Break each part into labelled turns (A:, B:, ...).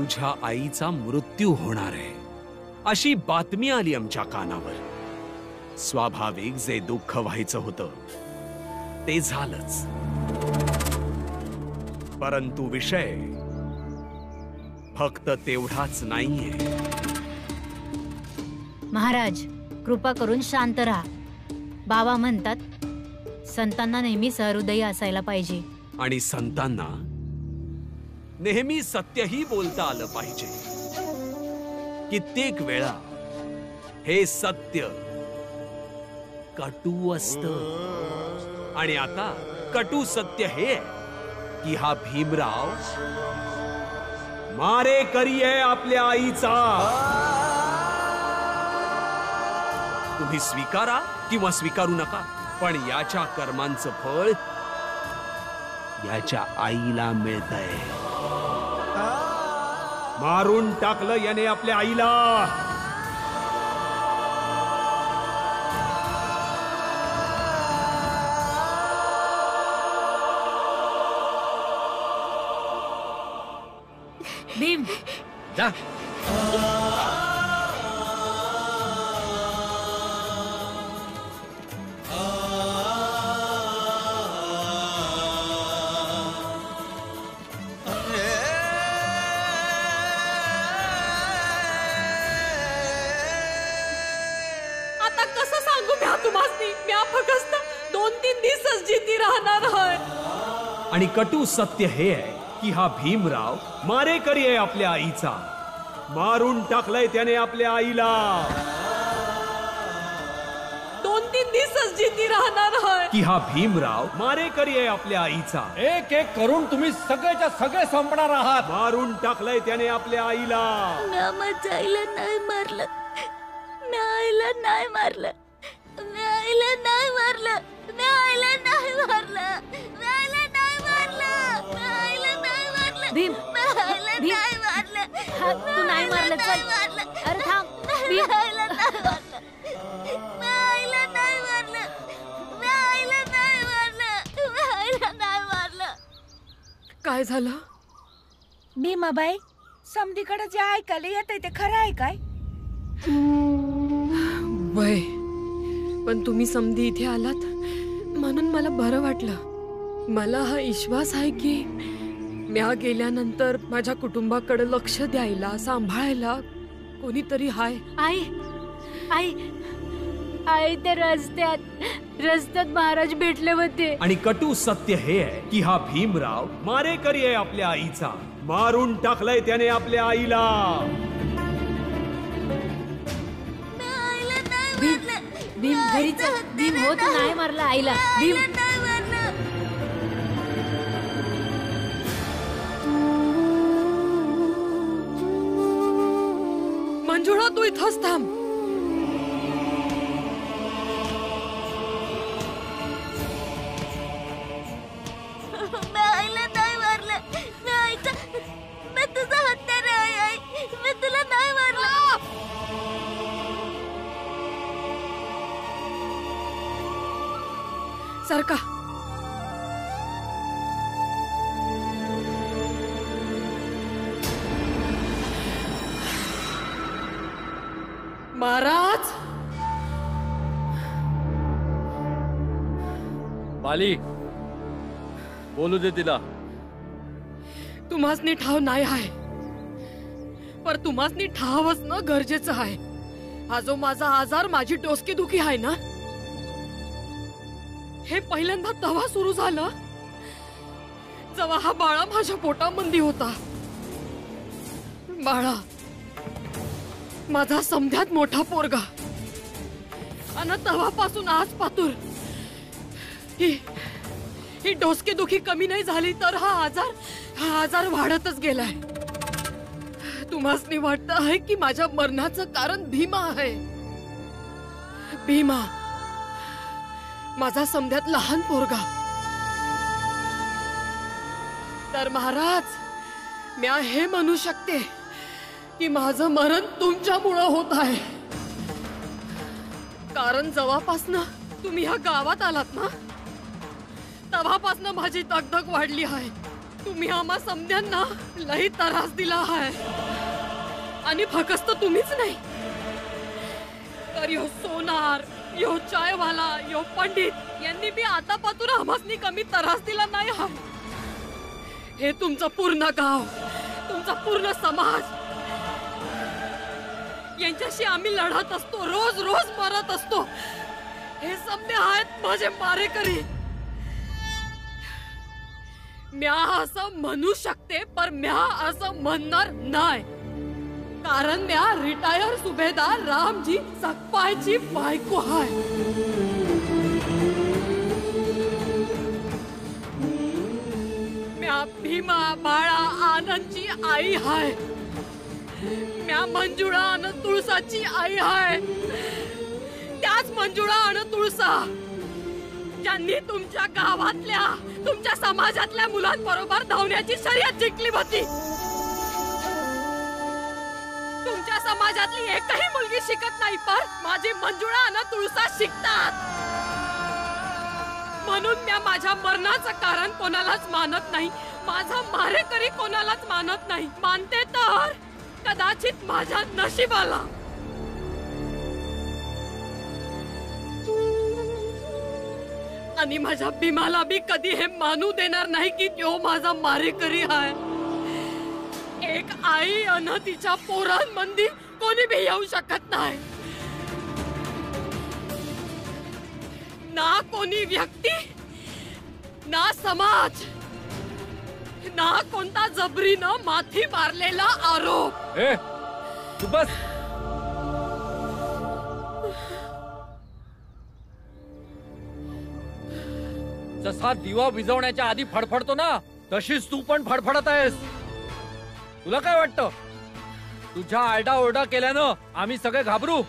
A: तुझ्या आईचा मृत्यू होणार आहे अशी बातमी आली आमच्या कानावर। स्वाभाविक जे दुःख व्हायचं होतं ते झालंच, परंतु विषय फक्त तेवढाच नाहीये।
B: महाराज, कृपा करून शांत राहा। बाबा म्हणतात संतांना नेहमी सहृदयी असायला पाहिजे
A: आणि संतांना नेहमी सत्यही बोलता आलं पाहिजे। कित्येक वेळा हे सत्य कटू असतं आणि आता कटू सत्य हे आहे की हा भीमराव मारेकरी आहे आपल्या आईचा। तुम्ही स्वीकारा किंवा स्वीकारू नका, पण याच्या कर्मांचं फळ याच्या आईला मिळतंय। मारून टाकलं याने आपल्या आईला।
B: भीम
C: जा।
D: आता कसं सांगू म्या तुम्हासनी, म्या फक्त 2-3 दिवसच जिती राहणार आहे।
A: आणि कटू सत्य हे आहे की हा भीमराव मारेकरी आहे आपल्या आईचा। मारून टाकलंय त्याने आपल्या आईला।
D: 2-3 दिवसच जिती राहणार आहे
A: की हा भीमराव मारेकरी आहे आपल्या आईचा।
C: एक एक करून तुम्ही सगळेच्या सगळे संपणार आहात।
A: मारून टाकलंय त्याने आपल्या आईला।
E: म्या माझ्या आईला नाही मारलं, म्या आईला नाही मारलं, म्या आईला नाही मारलं, म्या आईला नाही मारलं, म्या आईला नाही मारलं, म्या आईला नाही मारलं,
B: भीम,
E: म्या आईला
B: भीम.
E: नाही मारलं,
B: हा, तू नाही मारलं, चल. अरे थांब, भीम.
E: म्या आईला नाही मारलं, म्या आईला नाही मारलं, म्या आईला नाही मारलं, म्या आईला नाही मारलं।
D: काय झालं?
F: भीमाबाई, समधीकडे जे ऐकायला येतंय ते खरं आहे काय?
D: वय, पण तुम्ही समधी इथे आलात म्हणून मला बरं वाटलं। मला हा विश्वास आहे की म्या गेल्यानंतर माझ्या कुटुंबाकडे लक्ष द्यायला, सांभाळायला कोणीतरी हाय।
B: आई आई आई ते रस्त्यात महाराज भेटले होते।
A: आणि कटू सत्य हे आहे की हा भीमराव मारेकरी आहे आपल्या आईचा। मारून टाकलंय त्याने आपल्या आईला।
B: भीम घरी चल। भीम हो, तू नाही मारला आईला। भीम
D: मंजुळा, तू इथंच थांब।
E: म्या आईला नाही मारलं, म्या आईचा, मी तुझा हत्यार आहे आई, मी तुला नाही मारलं।
D: सरका। महाराज,
C: बाली, बोलू दे तिला।
D: तुम्हासनी ठाव नाही आहे, पर तुम्हासनी ठाव असणं गरजेचं आहे। हा जो माझा आजार, माझी डोसकेदुखी आहे ना, हे पहिल्यांदा तेव्हा सुरू झालं जेव्हा हा बाळा माझ्या पोटामध्ये होता। बाळा माझा समध्यात मोठा पोरगा, आणि तेव्हापासून आज पातूर ही डोसकेदुखी कमी नाही झाली तर हा आजार वाढतच गेलाय। तुम्हासनी वाटत आहे की माझ्या मरणाचं कारण भीमा आहे। भीमा माझा समध्यात लहान पोरगा। तर महाराज, म्या हे म्हणू शकते की माझं मरण तुमच्यामुळं होत आहे। कारण जेव्हापासनं तुम्ही ह्या गावात आलात ना, तेव्हापासनं माझी दगदग वाढली आहे। तुम्ही आम्हा समध्यांना लई त्रास दिला आहे आणि फक्त तुम्हीच नाही तर यो सोनार, यो चायवाला, यो पंडित यांनी बी आतापासून आम्हासनी कमी त्रास दिला नाही हा. हे तुमचं पूर्ण गाव, तुमचा पूर्ण समाज यांच्याशी आम्ही लढत असतो, रोज रोज मरत असतो. हे समधे आहेत माझे मारेकरी. म्या असं म्हणू शकते पर म्या असं म्हणणार नाही, कारण म्या रिटायर सुभेदार रामजी सकपायची बायको आहे. म्या भीमा बाळा आनंदची आई आहे. म्या मंजुळा आणि तुळसाची आई आहे. त्याच मंजुळा आणि तुळसा ज्यांनी तुमच्या गावातल्या, तुमच्या समाजातल्या मुलांबरोबर धावण्याची शर्यत जिंकली होती. तुमच्या समाजातली एकही मुलगी शिकत नाही, पण माझी मंजुळा आणि तुळसा शिकतात. म्हणून मी माझ्या मरणाचं कारण कोणालाच मानत नाही. माझा मारेकरी कोणालाच मानत नाही. मानते तर कदाचित माझ्या नशिबाला. आणि माझ्या भीमाला बी कधी हे मानू देणार नाही की तो माझा मारेकरी आहे. एक आई अन तिच्या पोरांमध्ये कोणी भी येऊ शकत नाही. ना कोणी व्यक्ती, ना समाज, ना कोणता जबरीनं माथी मारलेला आरोप.
C: ए, तू बस. जसा दिवा विझवण्याच्या आधी फडफडतो ना, तशीच तू पण फडफडत आहेस. तुला काय वाटतं? तुझ्या आरडाओरडा केल्यानं आम्ही सगळे घाबरू?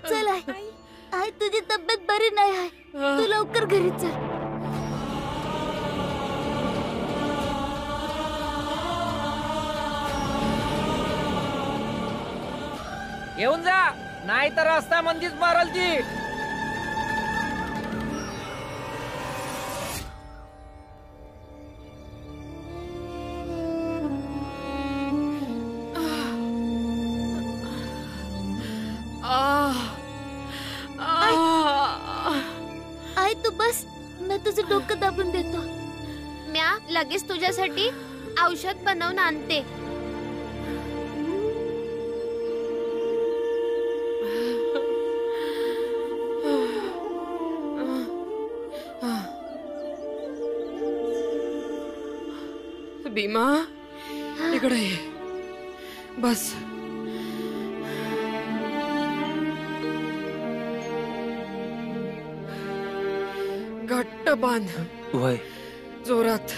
E: चल आई, तुझी तब्येत बरी नाही आहे, तू लवकर घरी चल.
C: येऊन जा, नाही तर रस्त्यामध्येच मारल ती.
E: आई तू बस, मी तुझं डोकं दाबून देतो. म्या लगेच तुझ्यासाठी औषध बनवून आणते.
D: भीमा, इकडे ये. बस. घट्ट बांध.
A: वय
D: जोरात.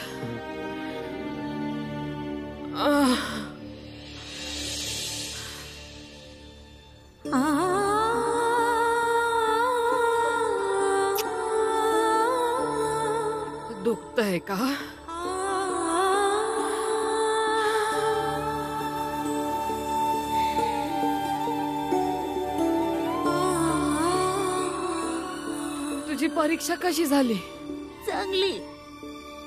D: दुखतंय का? तुझी परीक्षा कशी झाली?
E: चांगली.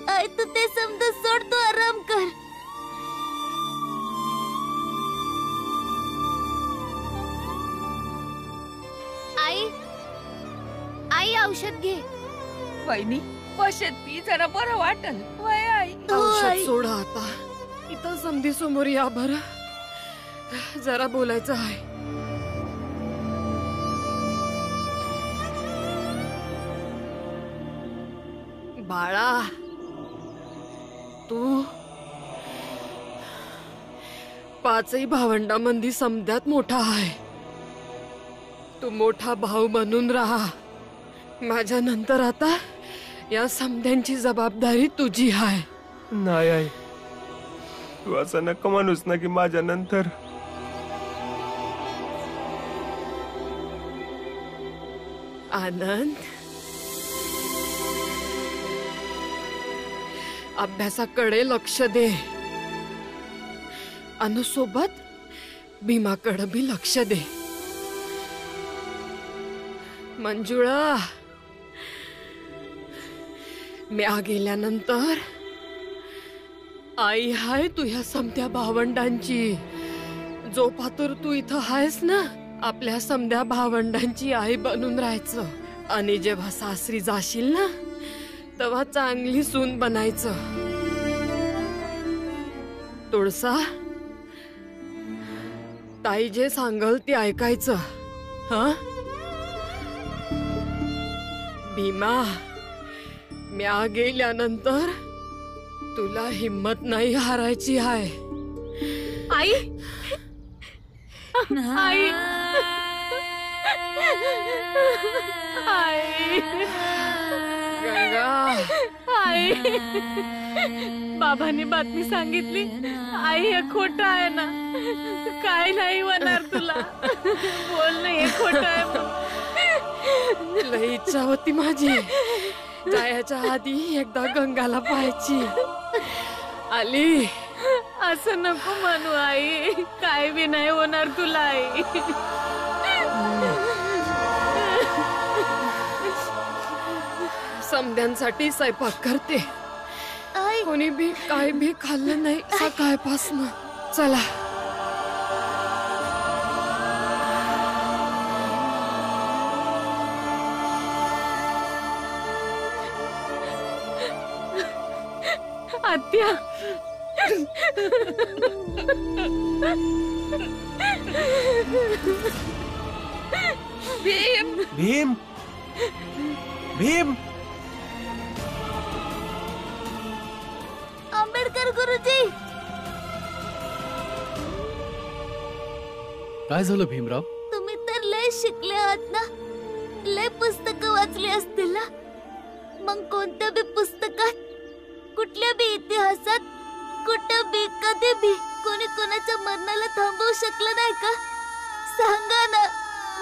E: आई तू ते समजा सोड, तू आराम कर. आई, आई औषध घे.
F: वहिनी बशेत पी, जरा बरं वाटल. वय आई.
D: औषध सोडा आता. इथं समधी समोर या बरं, जरा बोलायचं आहे. बाळा, तू पाचही भावंडांमध्ये समध्यात मोठा आहे. तू मोठा भाऊ बनून राहा. माझ्या नंतर आता या समध्यांची जबाबदारी तुझी आहे.
G: नाही आई, तू असं नका म्हणूस ना की माझ्या नंतर.
D: आनंद, अभ्यासाकडे लक्ष दे. अनुसोबत भीमाकडे भी लक्ष दे. मंजुळा, म्या गेल्यानंतर आई हाय तुझ्या समध्या भावंडांची. जो पातूर तू इथं आहेस ना, आपल्या समध्या भावंडांची आई बनून राहायचं. आणि जेव्हा सासरी जाशील ना, तेव्हा चांगली सून बनायचं. तुळसा, ताई जे सांगल ते ऐकायचं. हा भीमा, म्या गेल्यानंतर तुला हिम्मत नाही हारायची आहे.
B: आई आई आई
D: गंगा,
B: आई बाबांनी बातमी सांगितली. आई हे खोटं आहे ना? काय नाही होणार तुला. बोल ना, हे खोटं आहे म्हणून.
D: लई इच्छा होती माझी जायच्या आधी एकदा गंगाला पाहायची. आली.
B: असं नको म्हणू आई. काय बी नाही होणार तुला आई.
D: समध्यांसाठी स्वयंपाक करते.
E: आई
D: कोणी बी काय बी खाल्लं नाही सकाळपासून. चला.
B: आत्या,
G: भीम भीम
E: आंबेडकर गुरुजी,
C: काय झालं भीमराव?
E: तुम्ही तर लय शिकले आहात ना, लय पुस्तकं वाचली असतील ना. मग कोणत्या बी पुस्तकात, कुठल्या बी इतिहासात, कुठं बी कधी बी कोणी कोणाच्या मरणाला थांबवू शकलं नाही का? सांगा ना,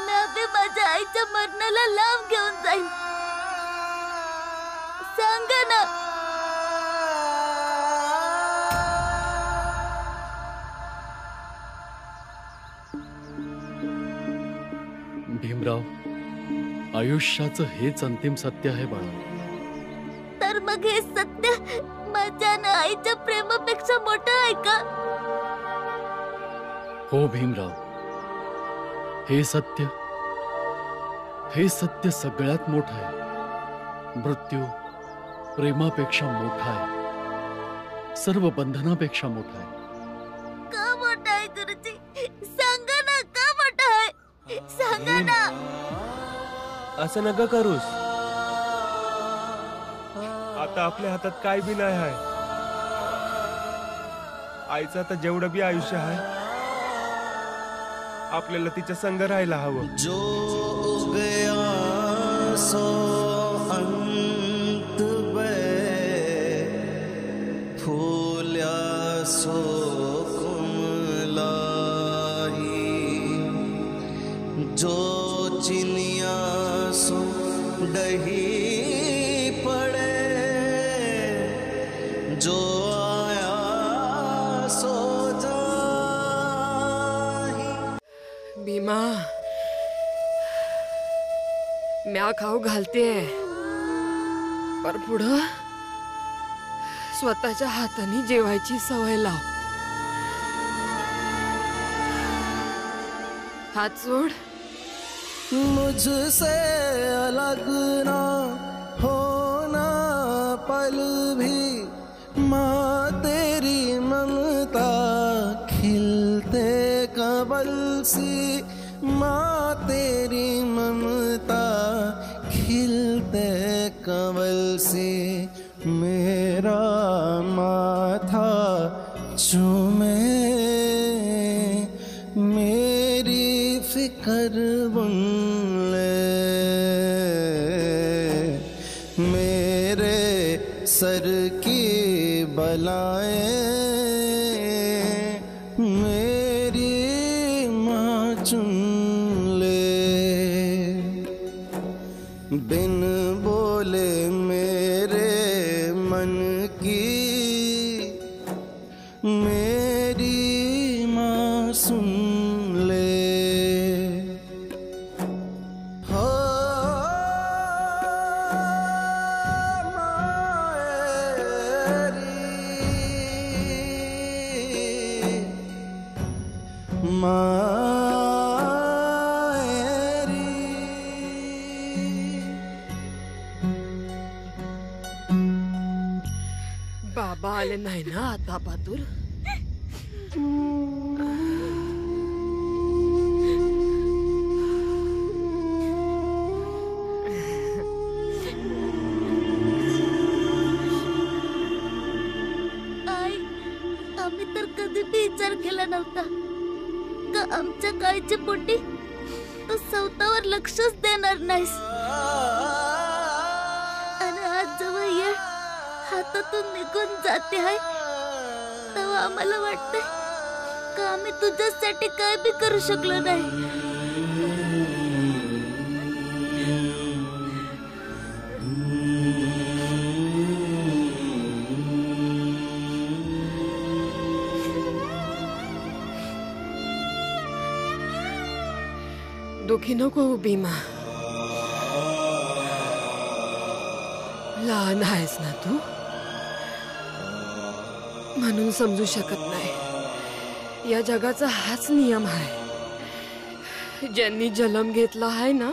E: मी बी माझ्या आईच्या मरणाला लांब घेऊन जाईन. सांगा ना.
C: भीमराव, आयुष्याचं हेच अंतिम सत्य आहे बाळा.
E: तर मग हे सत्य माझ्या आणि आईच्या प्रेमापेक्षा मोठं आहे का?
C: हो भीमराव, हे सत्य सगळ्यात मोठं आहे. मृत्यू प्रेमापेक्षा मोठा आहे, सर्व बंधनापेक्षा मोठा आहे.
E: का मोठा आहे गुरुजी? सांगा ना, का मोठा आहे? सांगा ना.
G: असं नका करूस. आता आपल्या हातात काय बी नाही आहे. आईचं आता जेवढं बी आयुष्य आहे, आपल्याला तिच्या संग राहायला हवं.
H: जो गया सो अंत बे, फूल्या सो कुमलाई, जो चिनिया सो डही पड़े, जो आया सो जाही.
D: भीमा, म्या खाऊ घालते, पर पुढं स्वतःच्या हाताने जेवायची सवय लाव. हात सोड.
H: मुझसे अलग ना होना पल भी, माँ तेरी ममता खिलते कबल सी, माँ तेरी ममता खिलते कबल सी, मेरा माथा चूमे, मेरी फिक्र बुन ले, मेरे सर की बलाएं मेरी माँ चुन ले. बिन बोले मेरे मन की मेरी माँ सुन ले.
D: आले नाही ना आता पातूर?
E: आई, आम्ही तर कधी बी विचार केला नव्हता का आमच्या काळीच्या पोटी तू स्वतःवर लक्षच देणार नाहीस. आणि आज जेव्हा येळ हातातून निघून जाते आहे तेव्हा आम्हाला वाटतंय का आम्ही तुझ्यासाठी काय बी करू शकलो नाही.
D: दुखी नको हो भीमा. लहान आहेस ना तू, म्हणून समजू शकत नाही. या जगाचा हाच नियम आहे. ज्यांनी जन्म घेतला आहे ना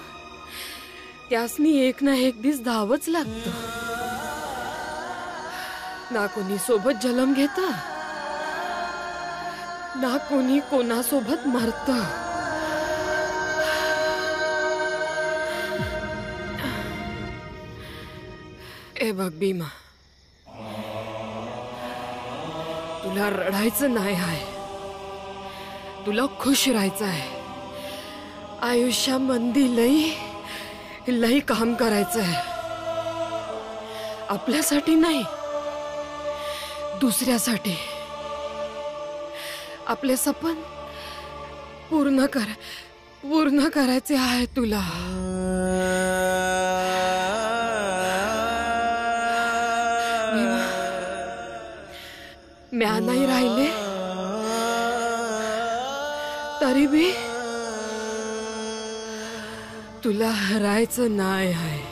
D: त्यासनी एक ना एक दिवस धावच लागतं. ना कोणी सोबत जन्म घेत ना कोणी कोणासोबत मरत. ए बघ भीमा, तुला रडायचं नाही आहे, तुला खुश राहायचं आहे. आयुष्यामध्ये लई काम करायचं आहे. आपल्यासाठी नाही, दुसऱ्यासाठी. आपले सपन पूर्ण करायचे आहे तुला. म्या नाही राहिले तरी बी तुला हरायचं नाही आहे.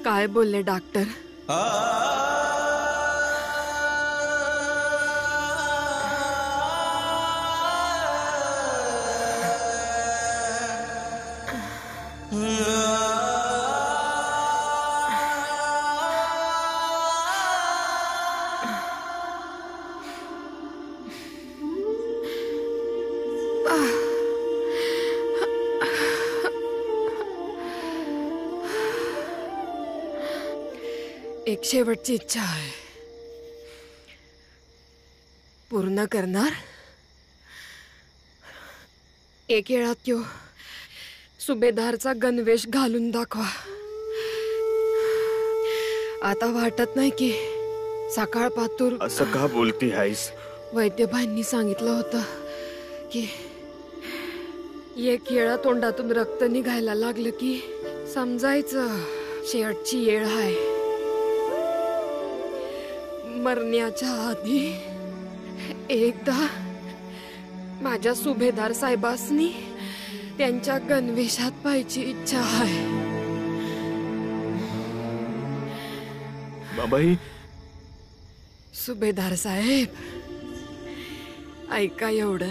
D: काय बोलले डॉक्टर? एक शेवटची इच्छा आहे, पूर्ण करणार? एक वेळा त्यो सुभेदारचा गणवेश घालून दाखवा. आता वाटत नाही की सकाळ पातूर.
G: असं का बोलती आहेस?
D: वैद्यबाईंनी सांगितलं होतं की एक वेळा तोंडातून रक्त निघायला लागलं की समजायचं शेवटची वेळ आहे. मरण्याच्या आधी एकदा माझ्या सुभेदार साहेबांनी त्यांच्या गणवेशात पाहायची इच्छा आहे.
G: बाबाई,
D: सुभेदार साहेब, ऐका एवढं.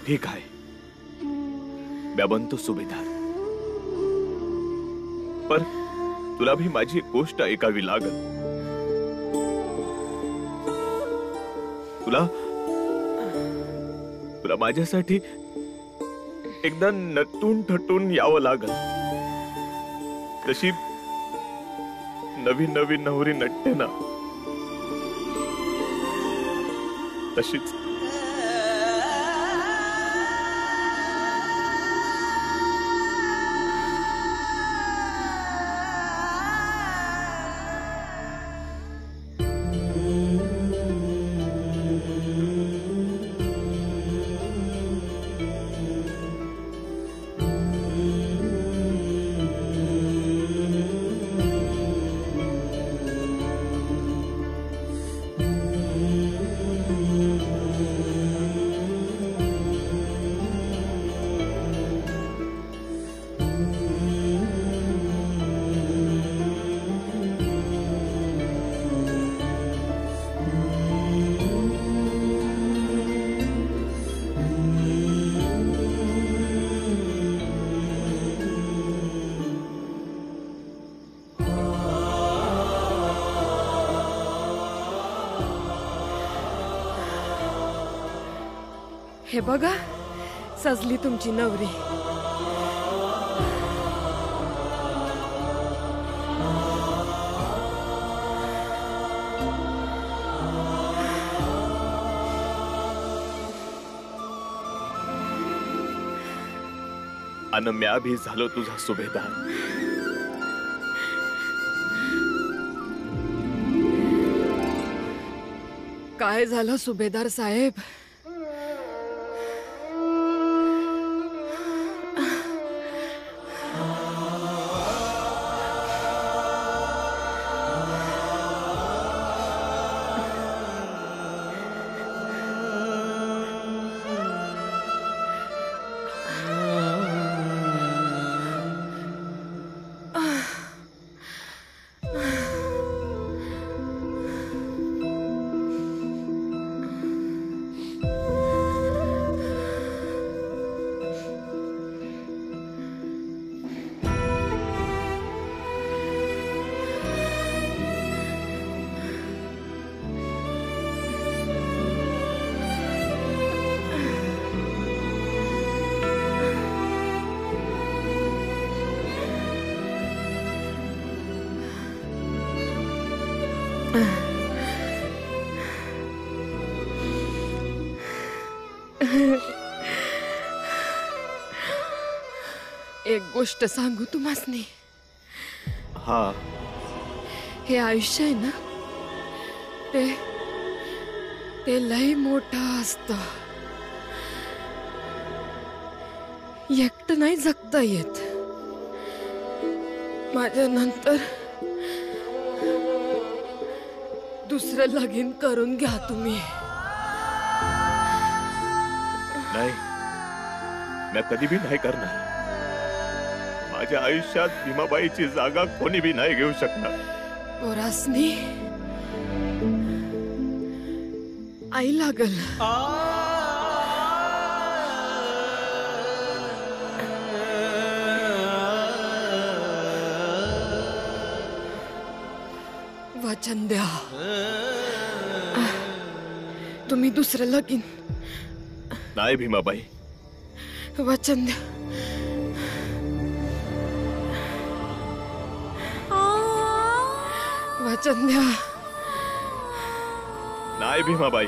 G: ठीक आहे, मी बनतो सुभेदार, पर तुला भी माझी गोष्ट ऐकावी लागल. तुला माझ्यासाठी एकदा नटून थटून यावं लागल. तशी नवीन नवीन नवरी नटते ना, तशीच.
D: हे बघा, सजली तुमची नवरी.
G: अन म्या भी झालो तुझा सुभेदार.
D: काय झालं सुभेदार साहेब? एक गोष्ट सांगू तुम्हासनी.
G: हा,
D: हे आयुष्य आहे ना, ते लय मोठं असतं. एकटं नाही जगता येत. माझ्या नंतर दुसरं लगीन करून घ्या तुम्ही.
G: नाही, मी कधी भी नाही करणार. माझ्या आयुष्यात भीमाबाईची जागा कोणी भी नाही घेऊ शकणार.
D: पोरासनी आई लागल. वचन द्या, तुम्ही दुसरं लगीन.
G: नाही भीमाबाई,
D: वचन द्या. वचन द्या.
G: नाही भीमाबाई.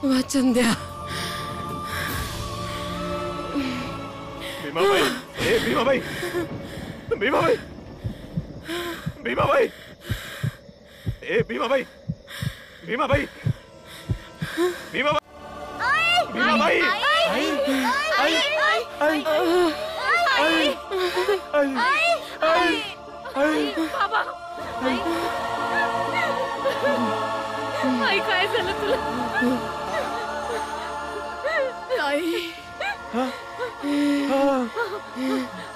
D: वचन द्या.
G: भीमाबाई, ए भीमाबाई, भीमाबाई, भीमाबाई, ए भीमाबाई, भीमाबाई, भीमाबाई, भीमाबाई,
B: बाबा, आई काय झालं तुला?
D: आई,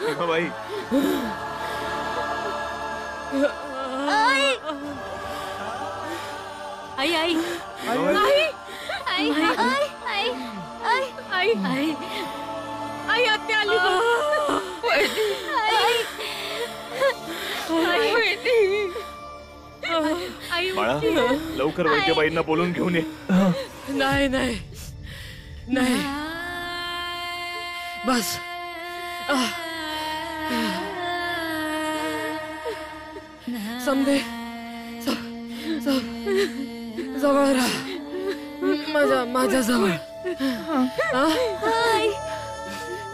G: भीमाबाई,
E: आई
B: आई आई
E: आई आई आई आई
B: आई आई आई आत्या आली आई
G: बाळा लवकर वैद्यबाईंना बोलून घेऊन ये.
D: नाही नाही नाही बस समजे जवळ राहा माझ्या जवळ.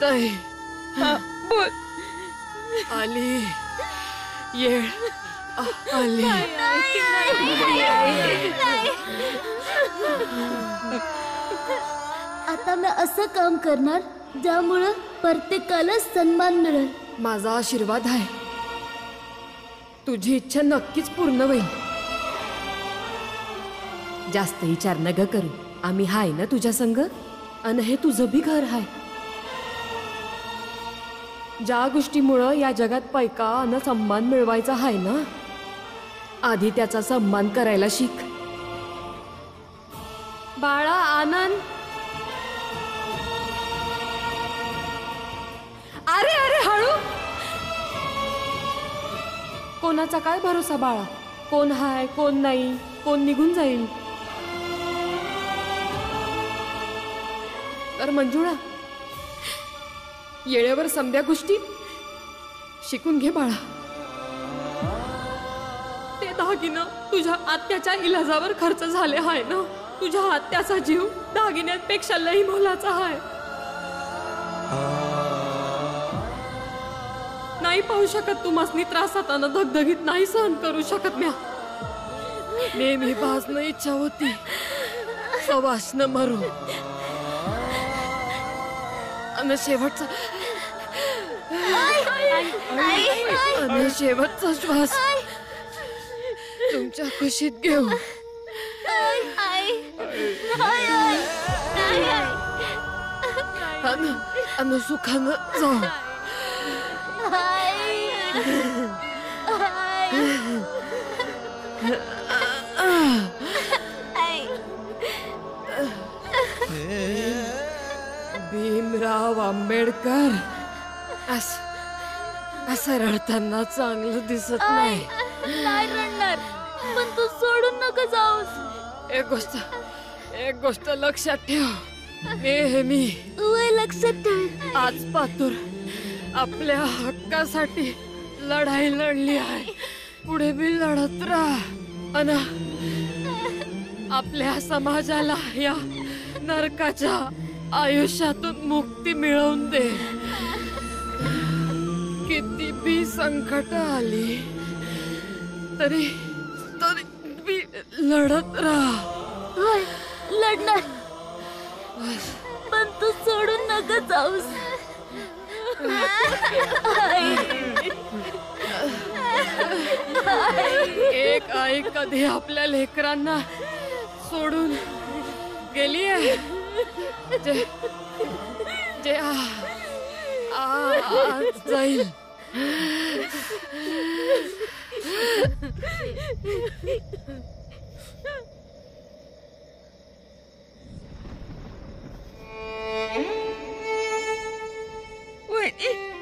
D: ताई
F: बोल.
D: आली येळ आली.
E: आता मी असं काम करणार ज्यामुळं प्रत्येकाला सन्मान मिळेल.
D: माझा आशीर्वाद आहे. तुझी इच्छा नक्कीच पूर्ण होईल. जास्त विचार नग करू. आम्ही हाय ना तुझ्या संग. अन हे तुझं बी घर हाय. ज्या गोष्टीमुळं या जगात पैका अन सन्मान मिळवायचा हाय ना, आधी त्याचा सन्मान करायला शिक. बाळा आनंद. अरे अरे हळू. कोणाचा काय भरोसा बाळा. कोण हाय कोण नाही, कोण निघून जाईल. तर मंजुळा येळेवर समध्या गोष्टी शिकून घे बाळा. ते दागिनं तुझ्या आत्याच्या इलाजावर खर्च झाले हाय ना. तुझ्या आत्याचा जीव दागिन्यांपेक्षा लई मोलाचा हाय. नाही पाहू शकत तू मसनी त्रासात अन धगधगीत नाही सहन करू शकत. म्या नेहमी भासणं इच्छा होती सवासनं मरू. अन शेवटचा शेवटचा श्वास तुमच्या खुशीत घेऊ. अन सुखानं जाऊ. भीमराव आंबेडकर असं रडताना चांगलं दिसत नाही.
E: नाही रडणार, पण तू सोडून नका जाऊस.
D: एक गोष्ट लक्षात ठेव. नेहमी
E: लक्षात ठेव.
D: आज पातूर आपल्या हक्कासाठी लढाई लढली आहे. पुढे बी लढत राहा. अन आपल्या समाजाला या नरकाच्या आयुष्यातून मुक्ती मिळवून दे. किती बी संकट आली तरी बी लढत राहा.
E: लढणार, पण तू सोडून नका जाऊस.
D: एक आई कधी आपल्या लेकरांना सोडून गेली आहे. जे आज जाईल.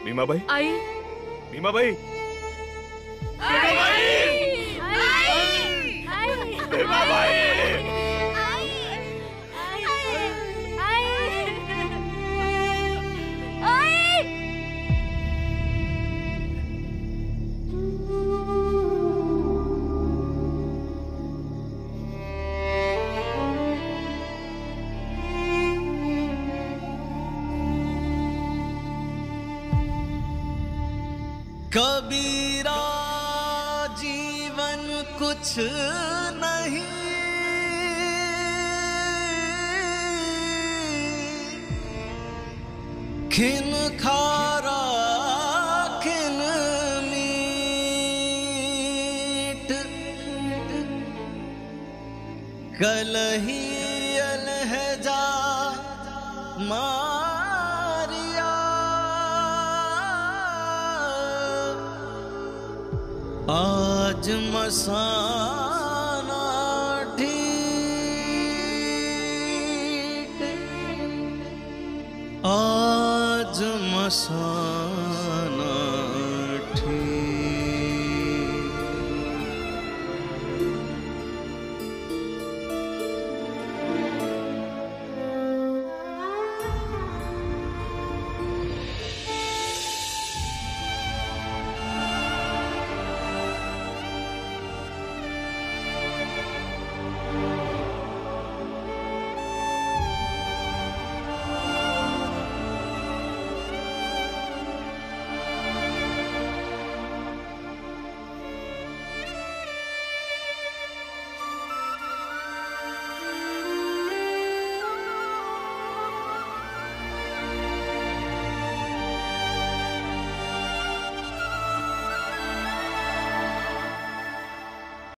G: भीमाबाई.
B: आई
G: भीमाबाई.
H: कबीरा जीवन कुछ नहीं, खिन खारा खिन मीठ, कलही अलहजा मारिया, आज आज मसाना ठीक, आज मसाना